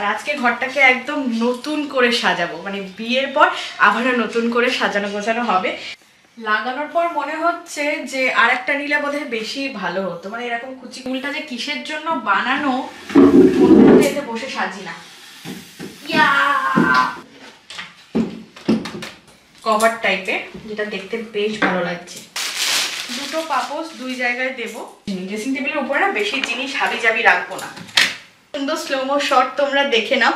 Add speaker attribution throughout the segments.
Speaker 1: আর আজকে ঘরটাকে একদম নতুন করে সাজাবো, মানে বিয়ের পর আবারও নতুন করে সাজানো গোছানো হবে। লাগানোর পর মনে হচ্ছে যে আরেকটা নিলে বোধহয় বেশি ভালো হতো, মানে এরকম কুচি ফুলটা যে কিসের জন্য বানানো এতে বসে সাজি না। কভার টাইপের, যেটা দেখতে বেশ ভালো লাগছে। দুটো পাপোশ দুই জায়গায় দেবো। ড্রেসিং টেবিলের উপরে না বেশি জিনিস হাবি জাবি রাখবো না। সুন্দর স্লোমো শট তোমরা দেখে নাও।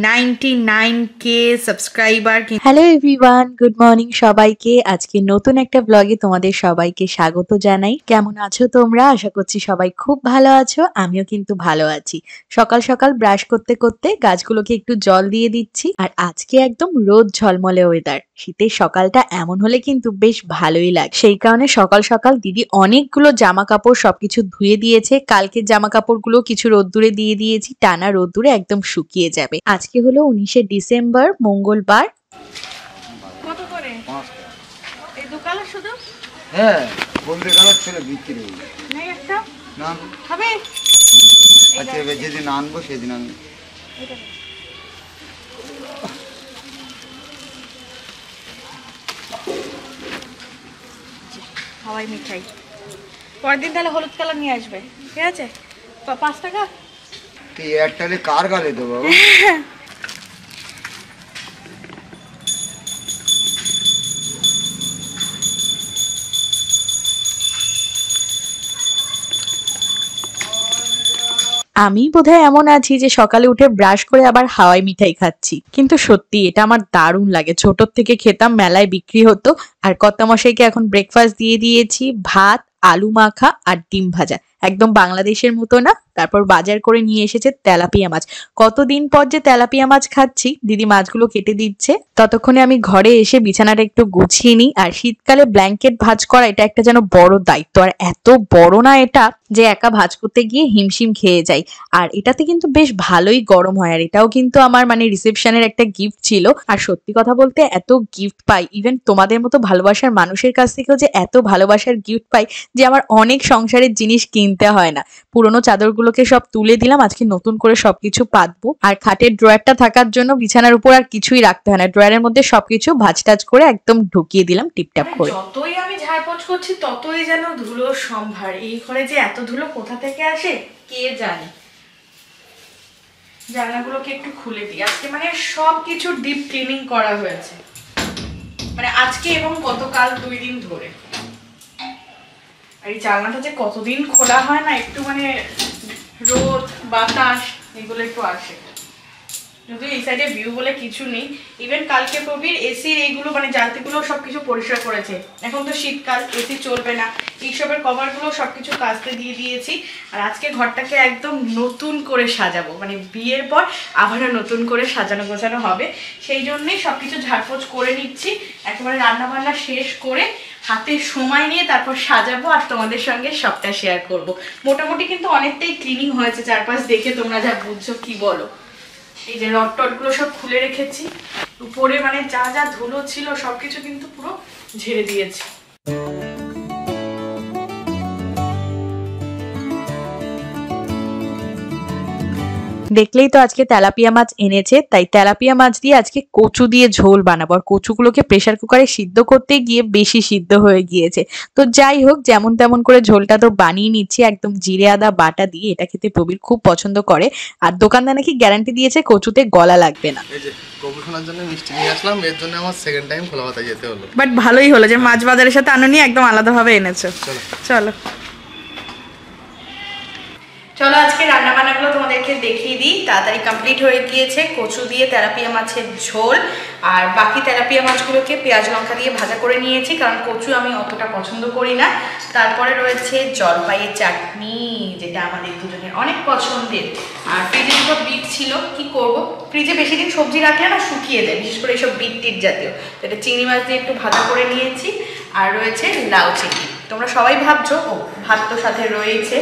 Speaker 1: $99K subscriber.
Speaker 2: Hello everyone, good morning সবাইকে। আজকে নতুন একটা ব্লগে তোমাদের সবাইকে স্বাগত জানাই। কেমন আছো তোমরা? আশা করছি সবাই খুব ভালো আছো। আমিও কিন্তু ভালো আছি। সকাল সকাল ব্রাশ করতে করতে গাছগুলোকে একটু জল দিয়ে দিচ্ছি। আর আজকে একদম রোদ ঝলমলে ওয়েদার। শীতের সকালটা এমন হলে কিন্তু বেশ ভালোই লাগে। সেই কারণে সকাল সকাল দিদি অনেকগুলো জামা কাপড় সবকিছু ধুয়ে দিয়েছে। কালকের জামা কাপড়গুলো কিছু রোদ্দুরে দিয়ে দিয়েছি, টানা রোদ্দুরে একদম শুকিয়ে যাবে। আজকে হলো 19শে ডিসেম্বর, মঙ্গলবার।
Speaker 1: কত করে এই দু কালার? শুধু
Speaker 3: হ্যাঁ, বলতে কালার ছিল বিক্রি
Speaker 1: নেই একটা
Speaker 3: না
Speaker 1: হবে।
Speaker 3: আচ্ছা, যেদিন আনবো সেদিন আমি
Speaker 1: হাওয়াই মিঠাই। পরের দিন তাহলে হলুদ কালার নিয়ে আসবে, ঠিক আছে? 5 টাকা।
Speaker 3: তুই এয়ারটেলে কার গালে দেবো?
Speaker 2: আমি বোধহয় এমন আছি যে সকালে উঠে ব্রাশ করে আবার হাওয়াই মিঠাই খাচ্ছি, কিন্তু সত্যি এটা আমার দারুণ লাগে। ছোটর থেকে খেতাম, মেলায় বিক্রি হতো। আর কর্তামশাইকে এখন ব্রেকফাস্ট দিয়ে দিয়েছি, ভাত, আলু মাখা আর ডিম ভাজা, একদম বাংলাদেশের মতো না। তারপর বাজার করে নিয়ে এসেছে তেলাপিয়া মাছ। কতদিন পর যে তেলাপিয়া মাছ খাচ্ছি। দিদি মাছগুলো কেটে দিচ্ছে, ততক্ষণে আমি ঘরে এসে বিছানাটা একটু গুছিয়ে নিই। আর শীতকালে ব্ল্যাঙ্কেট ভাঁজ করা এটা একটা যেন বড় দায়িত্ব। আর এত বড় না এটা যে একা ভাঁজ করতে গিয়ে হিমশিম খেয়ে যাই। আর এটাতে কিন্তু বেশ ভালোই গরম হয়। আর এটাও কিন্তু আমার মানে রিসেপশনের একটা গিফট ছিল। আর সত্যি কথা বলতে এত গিফট পাই, ইভেন তোমাদের মতো ভালোবাসার মানুষের কাছ থেকেও যে এত ভালোবাসার গিফট পাই যে আমার অনেক সংসারের জিনিস কিনতে হয় না। পুরোনো চাদরগুলোকে সব তুলে দিলাম, আজকে নতুন করে সবকিছু পাতবো। আর খাটের ড্রয়ারটা থাকার জন্য বিছানার উপর আর কিছুই রাখতে হয় না। ড্রয়ারের মধ্যে সবকিছু ভাঁজ টাজ করে একদম ঢুকিয়ে দিলাম টিপটাপ করে।
Speaker 1: যতই আমি ঝাড়পোছ করছি ততই যেন ধুলোর সম্ভার। এই ঘরে যে এত ধুলো কোথা থেকে আসে কে জানে। জানলাগুলোকে একটু খুলে দিই। আজকে মানে সবকিছু ডিপ ক্লিনিং করা হয়েছে, মানে আজকে এবং গতকাল 2 দিন ধরে। আর এই জানলাটা যে কতদিন খোলা হয় না, একটু মানে রোদ বাতাস এগুলো একটু আসে। যদিও এই সাইডে ভিউ বলে কিছু নেই। ইভেন কালকে প্রবীর এসির এইগুলো মানে জানতিগুলো সবকিছু পরিষ্কার করেছে। এখন তো শীতকাল, এসি চলবে না, এইসবের কভারগুলো সবকিছু কাচতে দিয়ে দিয়েছি। আর আজকে ঘরটাকে একদম নতুন করে সাজাবো, মানে বিয়ের পর আবারও নতুন করে সাজানো গোছানো হবে। সেই জন্যই সবকিছু ঝাড়পোছ করে নিচ্ছি। একেবারে রান্না বান্না শেষ করে হাতে সময় নিয়ে তারপর সাজাবো আর তোমাদের সঙ্গে সবটা শেয়ার করব। মোটামুটি কিন্তু অনেকটাই ক্লিনিং হয়েছে, চারপাশ দেখে তোমরা যা বুঝছো কি বলো। এই যে রড টডগুলো সব খুলে রেখেছি, উপরে মানে যা যা ধুলো ছিল সবকিছু কিন্তু পুরো ঝেড়ে দিয়েছি।
Speaker 2: দেখলেই তো আজকে তেলাপিয়া মাছ এনেছে, তাই তেলাপিয়া মাছ দিয়ে আজকে কচু দিয়ে ঝোল বানাবো। আর কচুগুলোকে প্রেসার কুকারে সিদ্ধ করতে গিয়ে বেশি সিদ্ধ হয়ে গিয়েছে। তো যাই হোক, যেমন তেমন করে ঝোলটা তো বানিয়ে নিচ্ছি, একদম জিরে আদা বাটা দিয়ে। এটা খেতে প্রবীর খুব পছন্দ করে। আর দোকানদার নাকি গ্যারান্টি দিয়েছে কচুতে গলা লাগবে না।
Speaker 4: এই যে গবেষণার জন্য মিষ্টি নিয়ে আসলাম, এর জন্য আমার সেকেন্ড টাইম খোলা পাতা যেতে হলো।
Speaker 1: বাট ভালোই হলো যে মাছ বাজারের সাথে আনুনি, একদম আলাদাভাবে এনেছো। চলো চলো আজকে রান্না বান্নাগুলো তোমাদেরকে দেখিয়ে দিই। তাড়াতাড়ি কমপ্লিট হয়ে গিয়েছে। কচু দিয়ে তেলাপিয়া মাছের ঝোল, আর বাকি তেলাপিয়া মাছগুলোকে পেঁয়াজ লঙ্কা দিয়ে ভাজা করে নিয়েছি, কারণ কচু আমি অতটা পছন্দ করি না। তারপরে রয়েছে জলপাইয়ের চাটনি, যেটা আমাদের দুজনের অনেক পছন্দের। আর ফ্রিজে দুটো বিট ছিল, কি করব, ফ্রিজে বেশি দিন সবজি রাখলে না শুকিয়ে যায়, বিশেষ করে এইসব বিট টিট জাতীয়। তো এটা চিংড়ি মাছ দিয়ে একটু ভাজা করে নিয়েছি। আর রয়েছে লাউ চিংড়ি। তোমরা সবাই ভাবছো ও ভাত তো সাথে রয়েছে,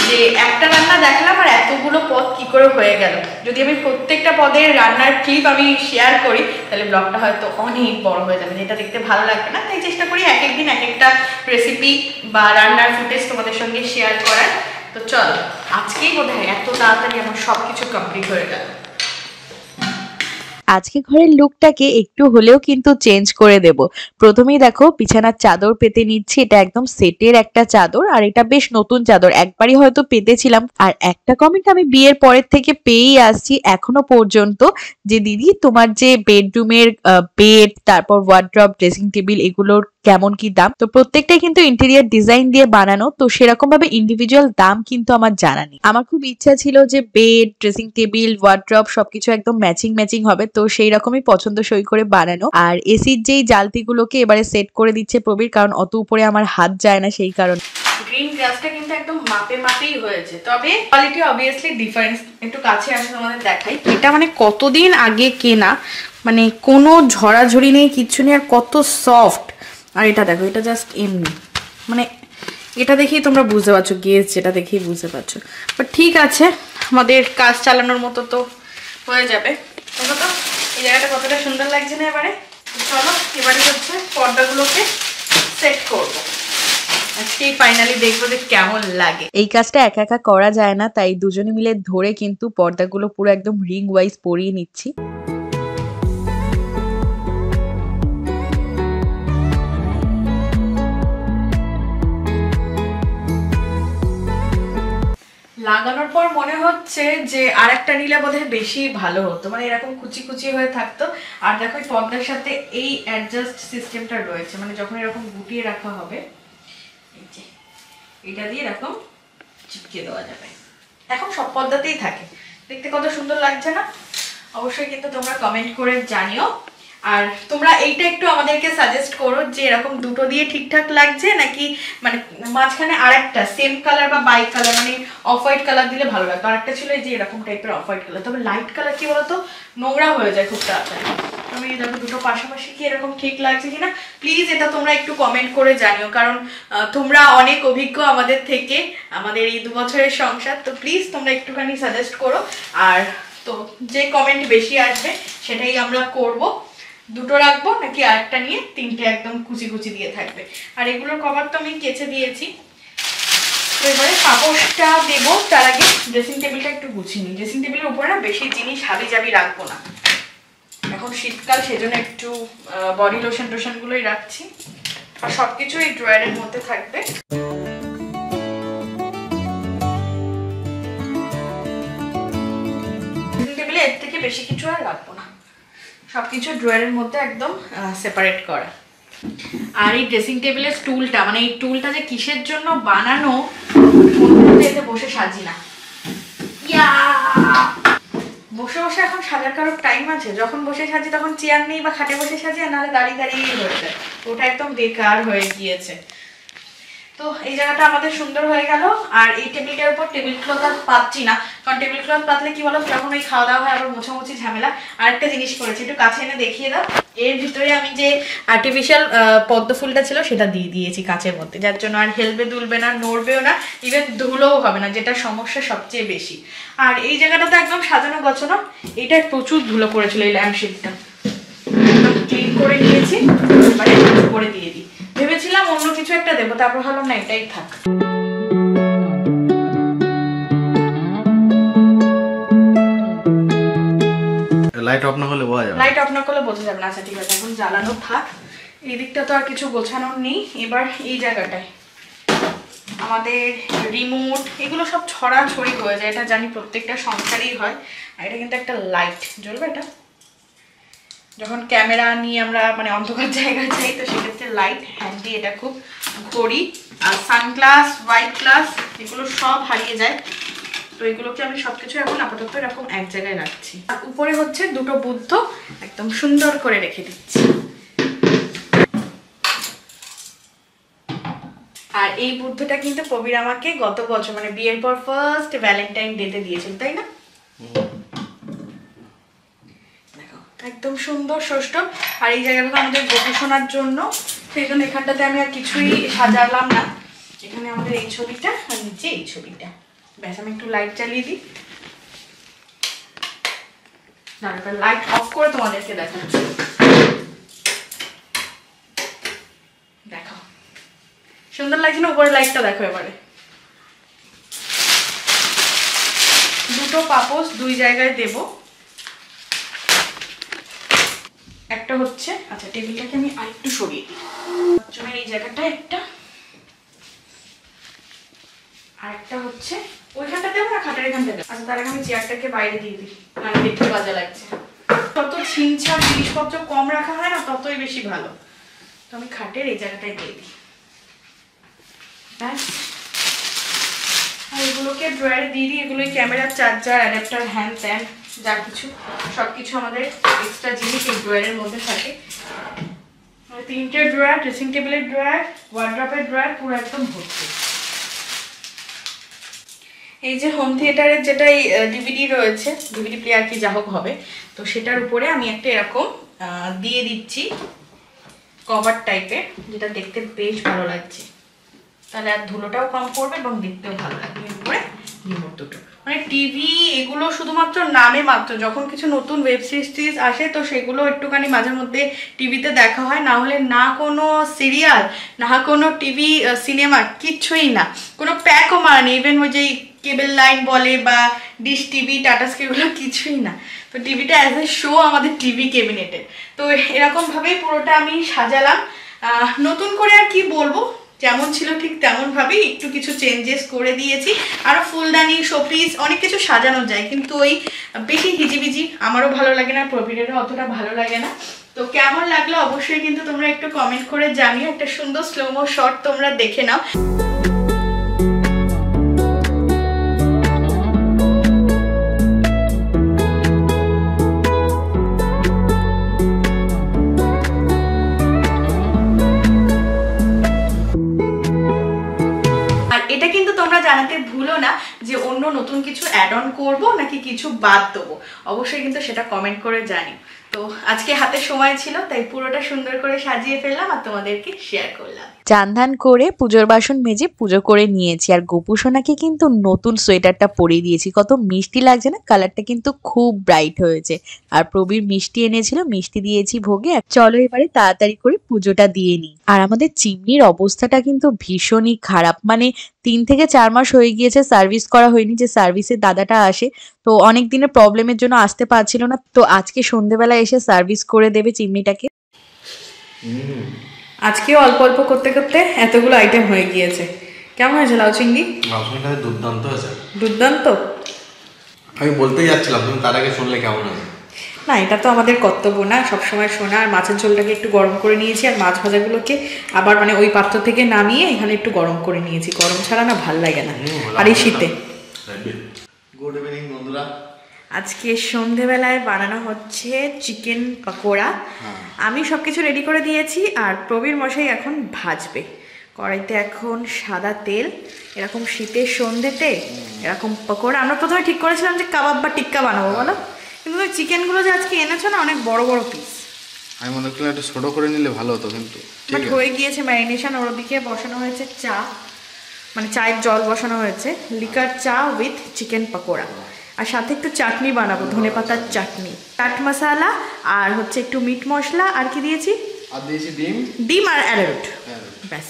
Speaker 1: যে একটা রান্না দেখালাম আর এতগুলো পদ কি করে হয়ে গেল। যদি আমি প্রত্যেকটা পদের রান্নার ক্লিপ আমি শেয়ার করি তাহলে ব্লগটা হয়তো অনেক বড় হয়ে যাবে, যেটা দেখতে ভালো লাগবে না। তাই চেষ্টা করি এক একদিন এক একটা রেসিপি বা রান্নার ফুটেজ তোমাদের সঙ্গে শেয়ার করার। তো চল, আজকেই বোধহয় এত তাড়াতাড়ি আমার সব কিছু কমপ্লিট হয়ে গেল।
Speaker 2: আজকে ঘরের লুকটাকে একটু হলেও কিন্তু চেঞ্জ করে দেব। প্রথমেই দেখো বিছানার চাদর পেতে নিচ্ছি, এটা একদম সেটের একটা চাদর আর এটা বেশ নতুন চাদর, একবারই হয়তো পেতেছিলাম। আর একটা কমেন্ট আমি বিয়ের পরের থেকে পেয়েই আসছি এখনো পর্যন্ত, যে দিদি তোমার যে বেডরুমের বেড, তারপর ওয়ার্ড্রব, ড্রেসিং টেবিল এগুলোর কেমন কি দাম। তো প্রত্যেকটাই কিন্তু ইন্টেরিয়ার ডিজাইন দিয়ে বানানো, তো সেরকম ভাবে ইন্ডিভিজুয়াল দাম কিন্তু আমার জানা নেই। আমার খুব ইচ্ছা ছিল যে বেড, ড্রেসিং টেবিল, ওয়ার্ড্রব সবকিছু একদম ম্যাচিং ম্যাচিং হবে, তো সেই রকমই পছন্দসই করে বানানো। আর এসির যেই জালতিগুলোকে এবারে সেট করে দিচ্ছে প্রবীর, কারণ অত উপরে আমার হাত যায় না, সেই কারণে।
Speaker 1: গ্রিন গ্রাসটা কিন্তু একদম মাপে মাপেই হয়েছে, তবে কোয়ালিটি অবভিয়াসলি ডিফারেন্স। একটু কাছে আসে তোমাদের দেখাই, এটা মানে কতদিন আগে কেনা, মানে কোনো ঝরাঝরি নেই, কিচ্ছু নেই, আর কত সফট। আর এটা দেখো, এটা জাস্ট এমনি, মানে এটা দেখেই তোমরা বুঝতে পারছো, গেজ যেটা দেখেই বুঝতে পারছো। বাট ঠিক আছে, আমাদের কাজ চালানোর মতো তো হয়ে যাবে। দেখো তো এই জায়গাটা কতটা সুন্দর লাগছে না এবারে। চলো এবারে হচ্ছে পর্দাগুলোকে সেট করবো, আজকেই ফাইনালি দেখবো যে কেমন লাগে।
Speaker 2: এই কাজটা একা একা করা যায় না, তাই দুজনে মিলে ধরে কিন্তু পর্দাগুলো পুরো একদম রিং ওয়াইজ পরিয়ে নিচ্ছি।
Speaker 1: লাগানোর পর মনে হচ্ছে যে আরেকটা নিলে বোধহয় বেশি ভালো হতো, মানে এরকম কুচি কুচি হয়ে থাকতো। আর দেখো পর্দার সাথে এই অ্যাডজাস্ট সিস্টেমটা রয়েছে, মানে যখন এরকম গুটিয়ে রাখা হবে এই যে এটা দিয়ে এরকম চিপকে দেওয়া যাবে। এখন সব পর্দাতেই থাকে, দেখতে কত সুন্দর লাগছে না? অবশ্যই কিন্তু তোমরা কমেন্ট করে জানিও। আর তোমরা এইটা একটু আমাদেরকে সাজেস্ট করো যে এরকম দুটো দিয়ে ঠিকঠাক লাগছে নাকি মানে মাঝখানে আরেকটা সেম কালার বা বাই কালার, মানে অফ হোয়াইট কালার দিলে ভালো লাগতো। আরেকটা ছিল এই যে এরকম টাইপের অফ হোয়াইট কালার, তবে লাইট কালার কি বলতো নোংরা হয়ে যায় খুব তাড়াতাড়ি। তুমি দেখো দুটো পাশাপাশি কি এরকম ঠিক লাগছে কিনা, প্লিজ এটা তোমরা একটু কমেন্ট করে জানিও, কারণ তোমরা অনেক অভিজ্ঞ আমাদের থেকে, আমাদের এই 2 বছরের সংসার। তো প্লিজ তোমরা একটুখানি সাজেস্ট করো, আর তো যে কমেন্ট বেশি আসবে সেটাই আমরা করব। দুটো রাখবো নাকি আরেকটা নিয়ে তিনটে একদম কুচি কুচি দিয়ে থাকবে। আর এগুলোর কভার তো আমি কেচে দিয়েছি। তো এবারে পাপোশটা দেবো, তার আগে ড্রেসিং টেবিলটা একটু গুছিয়ে নিই। ড্রেসিং টেবিলের উপরে না বেশি জিনিস হাবি জাবি রাখবো না, এখন শীতকাল সেজন্য একটু বডি লোশন টোশনগুলোই রাখছি, আর সবকিছু এই ড্রয়ারের মধ্যে থাকবে। ড্রেসিং টেবিলে এর থেকে বেশি কিছু আর রাখবো না, সবকিছু ড্রয়ারের মধ্যে একদম সেপারেট করা। আর এই ড্রেসিং টেবিলের টুলটা, মানে এই টুলটা যে কিসের জন্য বানানো, এতে বসে সাজি না। বসে বসে এখন সাজার কারোর টাইম আছে? যখন বসে সাজি তখন চেয়ার নেই বা খাটে বসে সাজি, আর নাহলে দাঁড়িয়ে দাঁড়িয়েই হয়ে যায়, ওটা একদম বেকার হয়ে গিয়েছে। তো এই জায়গাটা আমাদের সুন্দর হয়ে গেল। আর এই টেবিলটার উপর টেবিল ক্লথ আর পাচ্ছি না, কারণ টেবিল ক্লথ পাতলে কি বলো যখন ওই খাওয়া দাওয়া হয় আবার মোছামুছি ঝামেলা। আর একটা জিনিস করেছি, একটু কাছে এনে দেখিয়ে দাও। এর ভিতরে আমি যে আর্টিফিশিয়াল পদ্ম ফুলটা ছিল সেটা দিয়ে দিয়েছি কাচের মধ্যে, যার জন্য আর হেলবে দুলবে না, নড়বেও না, ইভেন ধুলোও হবে না, যেটা সমস্যা সবচেয়ে বেশি। আর এই জায়গাটা তো একদম সাজানো গোছানো, এইটার প্রচুর ধুলো পড়েছিল, এই ল্যাম্পশেডটা একদম ক্লিন করে নিয়েছি, এবারে করে দিয়ে দিই। ভেবেছিলাম অন্য কিছু একটা দেবো, তারপর ভাবলাম না এটাই থাক।
Speaker 4: লাইট অফ না হলে বোঝা যাবে,
Speaker 1: লাইট অফ না করলে বোঝা যাবে না। আচ্ছা ঠিক আছে, এখন জ্বালানো থাক। এই দিকটা তো আর কিছু গোছানোর নেই। এবার এই জায়গাটায় আমাদের রিমোট এগুলো সব ছড়াছড়ি হয়ে যায়, এটা জানি প্রত্যেকটা সংসারেই হয়। আর এটা কিন্তু একটা লাইট জ্বলবে, এটা যখন ক্যামেরা নিয়ে আমরা মানে অন্ধকার জায়গায় যাই তো সেক্ষেত্রে লাইট হ্যান্ডি, এটা খুব। ঘড়ি আর সানগ্লাস, হোয়াইট গ্লাস এগুলো সব হারিয়ে যায়, তো এগুলোকে আমি সবকিছু এখন আপাতত এরকম এক জায়গায় রাখছি। আর উপরে হচ্ছে দুটো বুদ্ধ একদম সুন্দর করে রেখে দিচ্ছি। আর এই বুদ্ধটা কিন্তু প্রবীর আমাকে গত বছর মানে বিয়ের পর ফার্স্ট ভ্যালেন্টাইন ডেতে দিয়েছিল, তাই না? একদম সুন্দর ষষ্ঠ। আর এই জায়গাটা আমাদের গোপু শোনার জন্য সেই জন্য এখানটাতে আমি আর কিছুই সাজালাম না। এখানে আমাদের এই ছবিটা আর নিচে এই ছবিটা, ব্যাস। আমি একটু লাইট চালিয়ে দিই, তারপর লাইট অফ করে তোমাদেরকে দেখাচ্ছি। দেখো সুন্দর লাগছে না? উপরে লাইটটা দেখো। এবারে দুটো পাপোশ দুই জায়গায় দেব। একটা হচ্ছে, আচ্ছা টেবিলটাকে আমি আরেকটু সরিয়ে দিই, এই জায়গাটা একটা, আর একটা হচ্ছে ওইখানটা দেবো না, খাটের এখানটা দেবো। আচ্ছা তার আগে আমি চেয়ারটাকে বাইরে দিয়ে দিই, কারণ দেখতে বাজে লাগছে। যত ছিমছাম জিনিসপত্র কম রাখা হয় না ততই বেশি ভালো। তো আমি খাটের এই জায়গাটায় দিয়ে দিই, ব্যাস। আর এগুলোকে ড্রয়ারে দিয়ে দিই। এগুলোই ক্যামেরার চার্জার, অ্যাডাপ্টার, হ্যান্ড ত্যান যা কিছু সব কিছু আমাদের এক্সট্রা জিনিস এই ড্রয়ারের মধ্যে থাকে। তিনটে ড্রয়ার, ড্রেসিং টেবিলের ড্রয়ার, ওয়ার্ড্রপের ড্রয়ার পুরো একদম ভর্তি। এই যে হোম থিয়েটারের যেটা ডিভিডি রয়েছে, ডিভিডি প্লেয়ার কি যা হোক হবে, তো সেটার উপরে আমি একটা এরকম দিয়ে দিচ্ছি কভার টাইপের, যেটা দেখতে বেশ ভালো লাগছে। তাহলে আর ধুলোটাও কম পড়বে এবং দেখতেও ভালো লাগবে। এরপরে রিমোট দুটো, মানে টিভি এগুলো শুধুমাত্র নামে মাত্র। যখন কিছু নতুন ওয়েব সিরিজ আসে তো সেগুলো একটুখানি মাঝে মধ্যে টিভিতে দেখা হয়, না হলে না কোনো সিরিয়াল, না কোনো টিভি সিনেমা, কিচ্ছুই না। কোনো প্যাকও মারা নেই, ইভেন ওই যে কেবল লাইন বলে বা ডিশ টিভি, টাটা স্কাই, এগুলো কিছুই না। তো টিভিটা অ্যাজ এ শো আমাদের টিভি ক্যাবিনেটে। তো এরকমভাবেই পুরোটা আমি সাজালাম। নতুন করে আর কি বলবো, যেমন ছিল ঠিক তেমন ভাবেই একটু কিছু চেঞ্জেস করে দিয়েছি। আরও ফুলদানি, শোপিস অনেক কিছু সাজানো যায়, কিন্তু ওই বেশি হিজিবিজি আমারও ভালো লাগে না, প্রবীরেরও অতটা ভালো লাগে না। তো কেমন লাগলো অবশ্যই কিন্তু তোমরা একটু কমেন্ট করে জানিও। একটা সুন্দর স্লোমো শট তোমরা দেখে নাও। এটা কিন্তু তোমরা জানাতে ভুলো না যে অন্য নতুন কিছু অ্যাড অন করবো নাকি কিছু বাদ দেবো, অবশ্যই কিন্তু সেটা কমেন্ট করে জানিও। তো আজকে হাতে সময় ছিল তাই পুরোটা সুন্দর করে সাজিয়ে ফেললাম আর তোমাদেরকে শেয়ার করলাম।
Speaker 2: চান ধান করে পুজোর বাসন মেজে পুজো করে নিয়েছি, আর গোপু সোনাকে কিন্তু নতুন সোয়েটারটা পরিয়ে দিয়েছি। কত মিষ্টি লাগছে না? কালারটা কিন্তু খুব ব্রাইট হয়েছে। আর প্রবীর মিষ্টি এনেছিল, মিষ্টি দিয়েছি ভোগে। চলো এবারে তাড়াতাড়ি করে পুজোটা দিয়ে নিই। আর আমাদের চিমনির অবস্থাটা কিন্তু ভীষণই খারাপ, মানে 3 থেকে 4 মাস হয়ে গিয়েছে সার্ভিস করা হয়নি। যে সার্ভিসের দাদাটা আসে, তো অনেক দিনের প্রবলেমের জন্য আসতে পারছিল না। তো আজকে সন্ধ্যেবেলা এসে সার্ভিস করে দেবে চিমনিটাকে।
Speaker 1: আজকেও অল্প অল্প করতে করতে এতগুলো আইটেম হয়ে গিয়েছে। কেমন হয়েছে লাউ চিংড়ি?
Speaker 4: দুর্দান্ত হয়েছে।
Speaker 1: দুর্দান্ত?
Speaker 4: আমি বলতেই যাচ্ছিলাম, তুমি তার আগে শুনলে কেমন হবে?
Speaker 1: না, এটা তো আমাদের কর্তব্য না সবসময় শোনা। আর মাছের ঝোলটাকে একটু গরম করে নিয়েছি, আর মাছ ভাজাগুলোকে আবার মানে ওই পাত্র থেকে নামিয়ে এখানে একটু গরম করে নিয়েছি। গরম ছাড়া না ভাল লাগে না, আর এই শীতে।
Speaker 4: গুড ইভিনিং বন্ধুরা।
Speaker 1: আজকে সন্ধেবেলায় বানানো হচ্ছে চিকেন পকোড়া। আমি সব কিছু রেডি করে দিয়েছি, আর প্রবীর মশাই এখন ভাজবে। কড়াইতে এখন সাদা তেল, এরকম শীতের সন্ধেতে এরকম পকোড়া। আমরা প্রথমে ঠিক করেছিলাম যে কাবাব বা টিক্কা বানাবো, বলো, কিন্তু ওই চিকেনগুলো যে আজকে এনেছো না, অনেক বড় বড় পিস।
Speaker 4: আমি মনে করলাম একটু ছোট করে নিলে ভালো হতো, কিন্তু
Speaker 1: বাট হয়ে গিয়েছে ম্যারিনেশন। ওর দিকে বসানো হয়েছে চা, মানে চায়ের জল বসানো হয়েছে, লিকার চা উইথ চিকেন পকোড়া। আর সাথে একটু চাটনি বানাবো, ধনেপাতার চাটনি, চাট মশলা, আর হচ্ছে একটু মিট মশলা। আর কি দিয়েছি?
Speaker 4: আর দিয়েছি ডিম,
Speaker 1: ডিম আর অ্যারারুট, ব্যাস।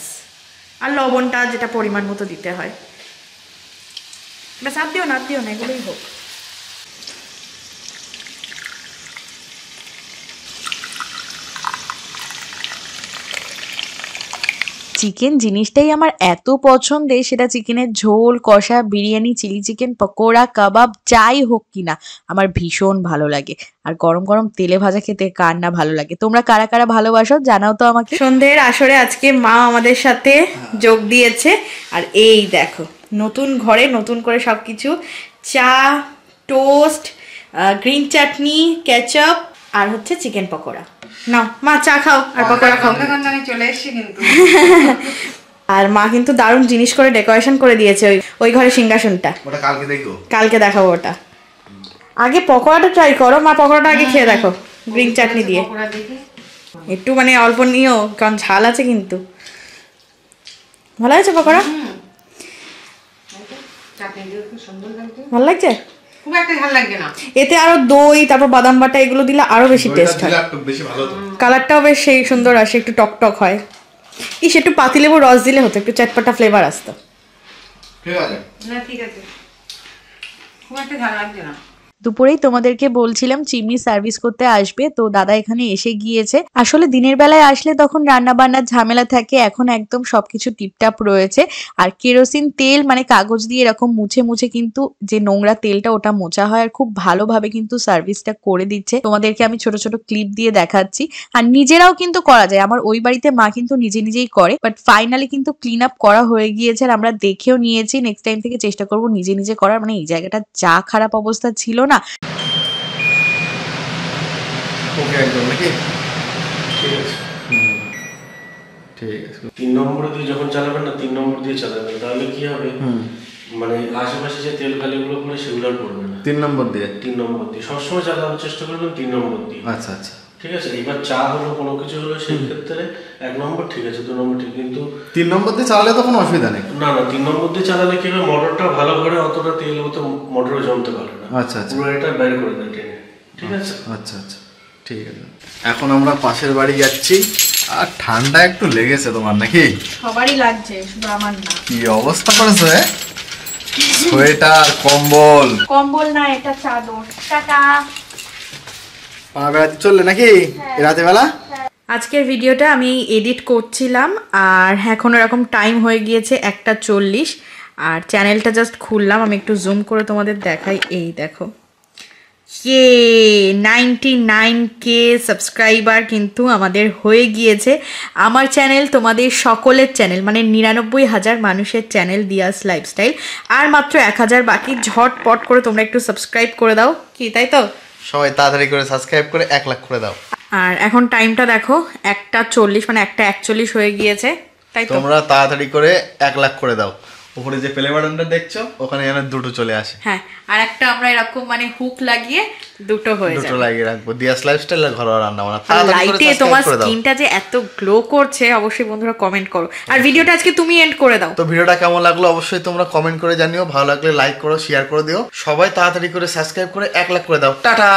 Speaker 1: আর লবণটা যেটা পরিমাণ মতো দিতে হয়, ব্যাস। আর দিও না, এগুলোই হোক।
Speaker 2: চিকেন জিনিসটাই আমার এত পছন্দের, সেটা চিকেনের ঝোল, কষা, বিরিয়ানি, চিলি চিকেন, পকোড়া, কাবাব যাই হোক কিনা আমার ভীষণ ভালো লাগে। আর গরম গরম তেলে ভাজা খেতে কার না ভালো লাগে? তোমরা কারা কারা ভালোবাসো জানাও তো আমাকে।
Speaker 1: সন্ধ্যের আসরে আজকে মা আমাদের সাথে যোগ দিয়েছে। আর এই দেখো, নতুন ঘরে নতুন করে সবকিছু, চা, টোস্ট, গ্রিন চাটনি, কেচাপ, আর হচ্ছে চিকেন পকোড়া। নাও মা, চা খাও আর পকোড়া খাও।
Speaker 5: চলে এসছি কিন্তু।
Speaker 1: আর মা কিন্তু দারুণ জিনিস করে ডেকোরেশন করে দিয়েছে ওই ঘরে সিংহাসনটা।
Speaker 4: ওটা কালকে দেখো,
Speaker 1: কালকে দেখাবো ওটা। আগে পকোড়াটা ট্রাই করো মা, পকোড়াটা আগে খেয়ে দেখো গ্রিন চাটনি দিয়ে। একটু মানে অল্প নিও, কারণ ঝাল আছে কিন্তু। ভালো আছে পকোড়া? ভালো লাগছে?
Speaker 5: খুব একটা ঝাল লাগছে না।
Speaker 1: এতে আরো দই, তারপর বাদাম বাটা এগুলো দিলে আরো বেশি টেস্ট হয়।
Speaker 4: একটু বেশি ভালো তো।
Speaker 1: কালারটাও বেশ সেই সুন্দর আসে, একটু টক টক হয়। ইস, একটু পাতিলেবুর রস দিলে হতো, একটু চটপটা ফ্লেভার আসতো।
Speaker 4: ঠিক আছে
Speaker 5: না ঠিক আছে, খুব একটা ঝাল লাগছে না।
Speaker 2: দুপুরেই তোমাদেরকে বলছিলাম চিমনি সার্ভিস করতে আসবে, তো দাদা এখানে এসে গিয়েছে। আসলে দিনের বেলায় আসলে তখন রান্না বান্নার ঝামেলা থাকে, এখন একদম সবকিছু টিপটাপ রয়েছে। আর কেরোসিন তেল মানে কাগজ দিয়ে এরকম মুছে মুছে কিন্তু যে নোংরা তেলটা ওটা মোছা হয়, আর খুব ভালোভাবে কিন্তু সার্ভিসটা করে দিচ্ছে। তোমাদেরকে আমি ছোট ছোট ক্লিপ দিয়ে দেখাচ্ছি। আর নিজেরাও কিন্তু করা যায়, আমার ওই বাড়িতে মা কিন্তু নিজে নিজেই করে, বাট ফাইনালি কিন্তু ক্লিন আপ করা হয়ে গিয়েছে আর আমরা দেখেও নিয়েছি। নেক্সট টাইম থেকে চেষ্টা করবো নিজে নিজে করার। মানে এই জায়গাটা যা খারাপ অবস্থা ছিল না।
Speaker 4: ওকে একদম নাকি?
Speaker 6: ঠিক আছে।
Speaker 4: ঠিক আছে।
Speaker 6: 3 নম্বরে দিয়ে যখন চালাবেন না, 3 নম্বর দিয়ে চালাবেন, তাহলে কি হবে, মানে আশেপাশে যে তেল কালিগুলো পড়ে সেগুলো আর পড়বে না।
Speaker 4: 3 নম্বর দিয়ে
Speaker 6: 3 নম্বর দিয়ে সবসময় চালানোর চেষ্টা করবেন, 3 নম্বর দিয়ে।
Speaker 4: আচ্ছা আচ্ছা
Speaker 6: ঠিক আছে। এবার চা হলো কোনো কিছু হলো, সেই ক্ষেত্রে 1 নম্বর ঠিক আছে, 2 নম্বর ঠিক, কিন্তু
Speaker 4: 3 নম্বর দিয়ে চালালে তো কোনো অসুবিধা নেই।
Speaker 6: না না, 3 নম্বর দিয়ে চালালে কি হবে, মোটরটা ভালো করে অতটা তেল মতো মোটরে জমতে পারে না।
Speaker 4: আচ্ছা আচ্ছা
Speaker 6: পুরো এটা বের করে দেয় টেনে। ঠিক আছে।
Speaker 4: আচ্ছা আচ্ছা ঠিক আছে। এখন আমরা পাশের বাড়ি যাচ্ছি। আর ঠান্ডা একটু লেগেছে তোমার নাকি?
Speaker 1: সবারই লাগছে, শুধু আমার না।
Speaker 4: কি অবস্থা করেছো? সোয়েটার, কম্বল।
Speaker 1: কম্বল না, এটা চাদর। টাটা।
Speaker 4: পা বেড়াতে চললে নাকি রাতে বেলা?
Speaker 1: আজকের ভিডিওটা আমি এডিট করছিলাম, আর এখন এরকম টাইম হয়ে গিয়েছে 1:40। আর চ্যানেলটা জাস্ট খুললাম, আমি একটু জুম করে তোমাদের দেখাই। এই দেখো, 99K সাবস্ক্রাইবার কিন্তু আমাদের হয়ে গিয়েছে। আমার চ্যানেল, তোমাদের সকলের চ্যানেল, মানে 99,000 মানুষের চ্যানেল দিয়াস লাইফস্টাইল। আর মাত্র 1000 বাকি, ঝটপট করে তোমরা একটু সাবস্ক্রাইব করে দাও, কি তাই তো?
Speaker 4: সবাই তাড়াতাড়ি করে সাবস্ক্রাইব করে 1 লাখ করে দাও।
Speaker 1: আর এখন টাইমটা দেখো 1:40, মানে 1:41 হয়ে গিয়েছে, তাই তো?
Speaker 4: তোমরা তাড়াতাড়ি করে 1 লাখ করে দাও। উপরে যে প্লে বাটনটা দেখছো ওখানে যেন 2টো চলে আসে।
Speaker 1: হ্যাঁ, আর একটা আমরা এরকম মানে হুক লাগিয়ে 2টো হয়ে যায়।
Speaker 4: 2টো লাগিয়ে রাখবো। দিয়াস লাইফস্টাইল আর ঘরোয়া রান্না বান্না।
Speaker 1: আর
Speaker 4: তাড়াতাড়ি করে
Speaker 1: লাইটে
Speaker 4: সাবস্ক্রাইব
Speaker 1: তোমার
Speaker 4: করে দাও।
Speaker 1: স্কিনটা যে এত গ্লো করছে, অবশ্যই বন্ধুরা কমেন্ট করো। আর ভিডিওটা আজকে তুমি এন্ড করে দাও।
Speaker 4: তো ভিডিওটা কেমন লাগলো অবশ্যই তোমরা কমেন্ট করে জানিও। ভালো লাগলে লাইক করো, শেয়ার করে দিও। সবাই তাড়াতাড়ি করে সাবস্ক্রাইব করে 1 লাখ করে দাও। টাটা।